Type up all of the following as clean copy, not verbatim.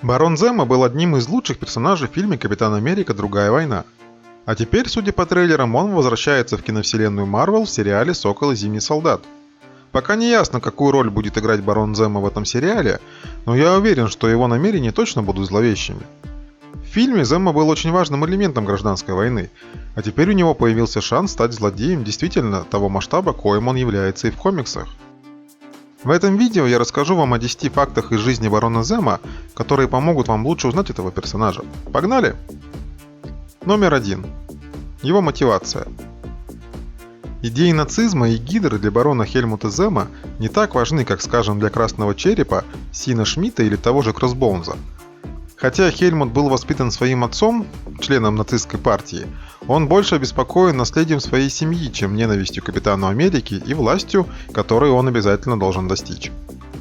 Барон Земо был одним из лучших персонажей в фильме «Капитан Америка. Другая война». А теперь, судя по трейлерам, он возвращается в киновселенную Марвел в сериале «Сокол и Зимний солдат». Пока не ясно, какую роль будет играть барон Земо в этом сериале, но я уверен, что его намерения точно будут зловещими. В фильме Земо был очень важным элементом гражданской войны, а теперь у него появился шанс стать злодеем действительно того масштаба, коим он является и в комиксах. В этом видео я расскажу вам о 10 фактах из жизни барона Земо, которые помогут вам лучше узнать этого персонажа. Погнали! Номер 1. Его мотивация. Идеи нацизма и Гидры для барона Хельмута Земо не так важны, как, скажем, для Красного Черепа, Сина Шмидта или того же Кроссбоунза. Хотя Хельмут был воспитан своим отцом, членом нацистской партии, он больше обеспокоен наследием своей семьи, чем ненавистью к Капитану Америки и властью, которой он обязательно должен достичь.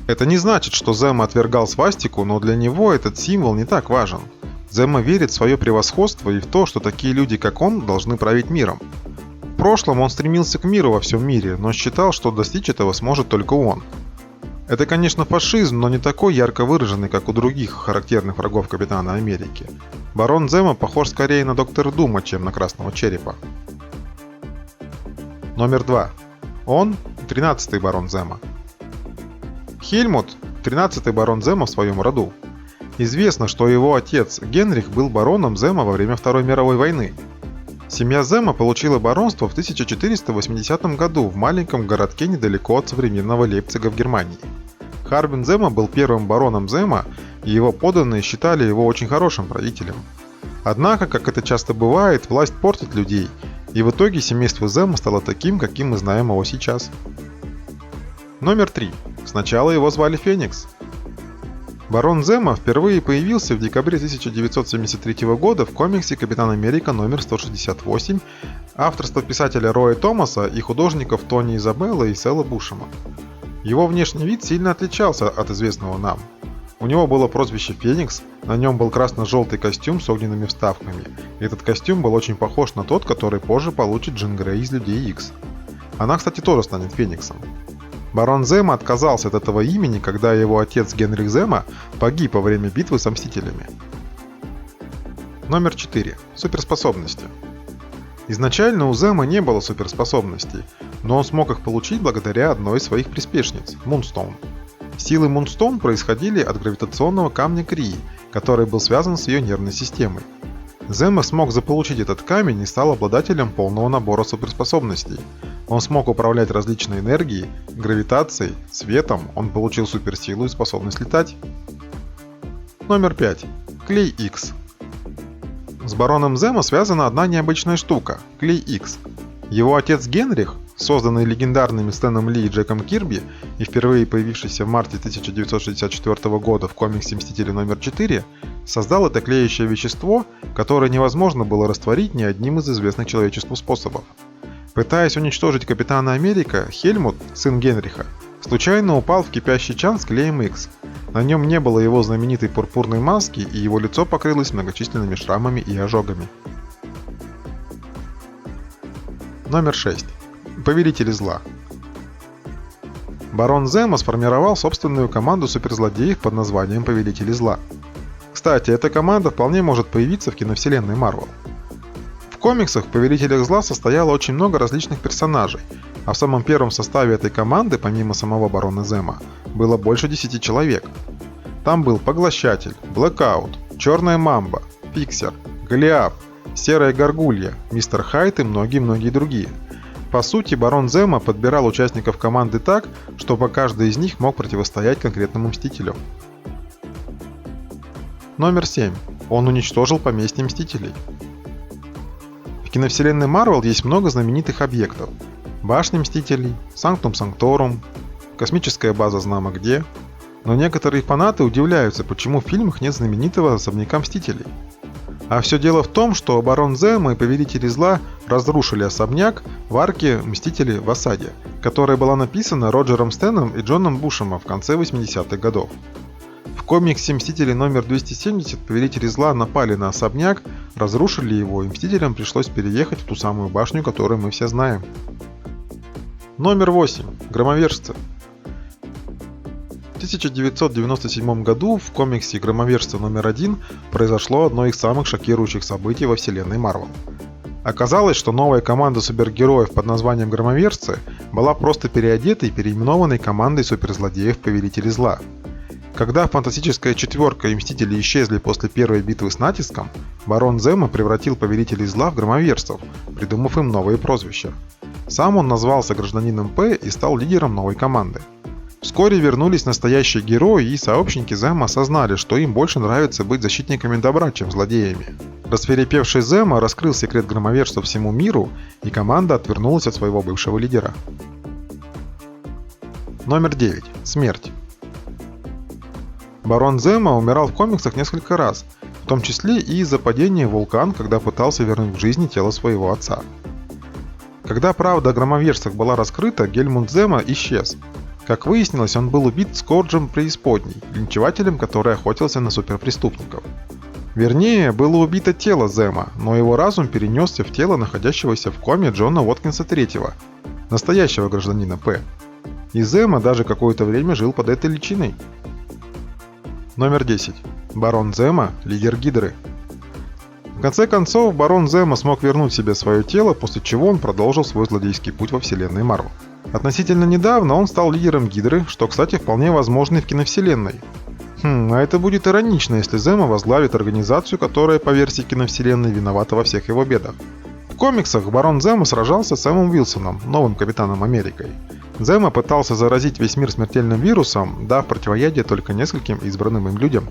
Это не значит, что Земо отвергал свастику, но для него этот символ не так важен. Земо верит в свое превосходство и в то, что такие люди, как он, должны править миром. В прошлом он стремился к миру во всем мире, но считал, что достичь этого сможет только он. Это, конечно, фашизм, но не такой ярко выраженный, как у других характерных врагов Капитана Америки. Барон Земо похож скорее на Доктора Дума, чем на Красного Черепа. Номер 2. Он – 13-й барон Земо. Хельмут – 13-й барон Земо в своем роду. Известно, что его отец Генрих был бароном Земо во время Второй мировой войны. Семья Земо получила баронство в 1480 году в маленьком городке недалеко от современного Лейпцига в Германии. Харбин Земо был первым бароном Земо, и его подданные считали его очень хорошим правителем. Однако, как это часто бывает, власть портит людей, и в итоге семейство Земо стало таким, каким мы знаем его сейчас. Номер 3. Сначала его звали Феникс. Барон Земо впервые появился в декабре 1973 года в комиксе «Капитан Америка» номер 168 авторства писателя Роя Томаса и художников Тони Изабелла и Сэла Бушема. Его внешний вид сильно отличался от известного нам. У него было прозвище «Феникс», на нем был красно-желтый костюм с огненными вставками. И этот костюм был очень похож на тот, который позже получит Джин Грей из Людей Икс. Она, кстати, тоже станет Фениксом. Барон Земо отказался от этого имени, когда его отец Генрих Земо погиб во время битвы с Мстителями. Номер 4. Суперспособности. Изначально у Земо не было суперспособностей, но он смог их получить благодаря одной из своих приспешниц – Мунстоун. Силы Мунстоун происходили от гравитационного камня Крии, который был связан с ее нервной системой. Земо смог заполучить этот камень и стал обладателем полного набора суперспособностей. Он смог управлять различной энергией, гравитацией, светом, он получил суперсилу и способность летать. Номер 5. Клей Икс. С бароном Земо связана одна необычная штука – Клей Икс. Его отец Генрих, созданный легендарными Стэном Ли и Джеком Кирби и впервые появившийся в марте 1964 года в комиксе «Мстители номер 4», создал это клеящее вещество, которое невозможно было растворить ни одним из известных человечеству способов. Пытаясь уничтожить Капитана Америка, Хельмут, сын Генриха, случайно упал в кипящий чан с клеем Икс. На нем не было его знаменитой пурпурной маски, и его лицо покрылось многочисленными шрамами и ожогами. Номер 6. Повелители зла. Барон Земо сформировал собственную команду суперзлодеев под названием Повелители зла. Кстати, эта команда вполне может появиться в киновселенной Марвел. В комиксах в Повелителях зла состояло очень много различных персонажей, а в самом первом составе этой команды, помимо самого барона Земо, было больше 10 человек. Там был Поглощатель, Блэкаут, Черная Мамба, Фиксер, Голиаф, Серая Горгулья, Мистер Хайд и многие-многие другие. По сути, барон Земо подбирал участников команды так, чтобы каждый из них мог противостоять конкретному Мстителю. Номер 7. Он уничтожил поместье Мстителей. В киновселенной Марвел есть много знаменитых объектов. Башня Мстителей, Санктум Санкторум, космическая база знамо где. Но некоторые фанаты удивляются, почему в фильмах нет знаменитого особняка Мстителей. А все дело в том, что барон Земо и Повелители зла разрушили особняк в арке Мстители в осаде, которая была написана Роджером Стэном и Джоном Бушемом в конце 80-х годов. В комиксе «Мстители номер 270» Повелители зла напали на особняк, разрушили его, и Мстителям пришлось переехать в ту самую башню, которую мы все знаем. Номер 8. Громовержцы. 1997 году в комиксе «Громовержцы номер 1» произошло одно из самых шокирующих событий во вселенной Marvel. Оказалось, что новая команда супергероев под названием Громовержцы была просто переодетой и переименованной командой суперзлодеев Повелителей Зла. Когда Фантастическая Четверка и Мстители исчезли после первой битвы с Натиском, Барон Земо превратил Повелителей Зла в громовержцев, придумав им новые прозвища. Сам он назвался Гражданином П и стал лидером новой команды. Вскоре вернулись настоящие герои, и сообщники Земо осознали, что им больше нравится быть защитниками добра, чем злодеями. Рассвирепевший Земо раскрыл секрет громовержцев всему миру, и команда отвернулась от своего бывшего лидера. Номер 9. Смерть. Барон Земо умирал в комиксах несколько раз, в том числе и из-за падения в вулкан, когда пытался вернуть к жизни тело своего отца. Когда правда о громовержцах была раскрыта, Гельмут Земо исчез. Как выяснилось, он был убит Скорджем Преисподней, линчевателем, который охотился на суперпреступников. Вернее, было убито тело Земо, но его разум перенесся в тело находящегося в коме Джона Уоткинса III, настоящего гражданина П. И Земо даже какое-то время жил под этой личиной. Номер 10. Барон Земо – лидер Гидры. В конце концов, Барон Земо смог вернуть себе свое тело, после чего он продолжил свой злодейский путь во вселенной Марвел. Относительно недавно он стал лидером Гидры, что, кстати, вполне возможно и в киновселенной. А это будет иронично, если Земо возглавит организацию, которая, по версии киновселенной, виновата во всех его бедах. В комиксах Барон Земо сражался с Сэмом Уилсоном, новым Капитаном Америкой. Земо пытался заразить весь мир смертельным вирусом, дав противоядие только нескольким избранным им людям.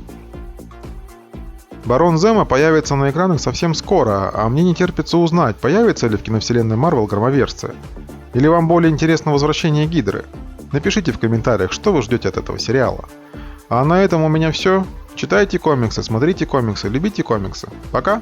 Барон Земо появится на экранах совсем скоро, а мне не терпится узнать, появится ли в киновселенной Marvel громовержцы. Или вам более интересно возвращение Гидры? Напишите в комментариях, что вы ждете от этого сериала. А на этом у меня все. Читайте комиксы, смотрите комиксы, любите комиксы. Пока!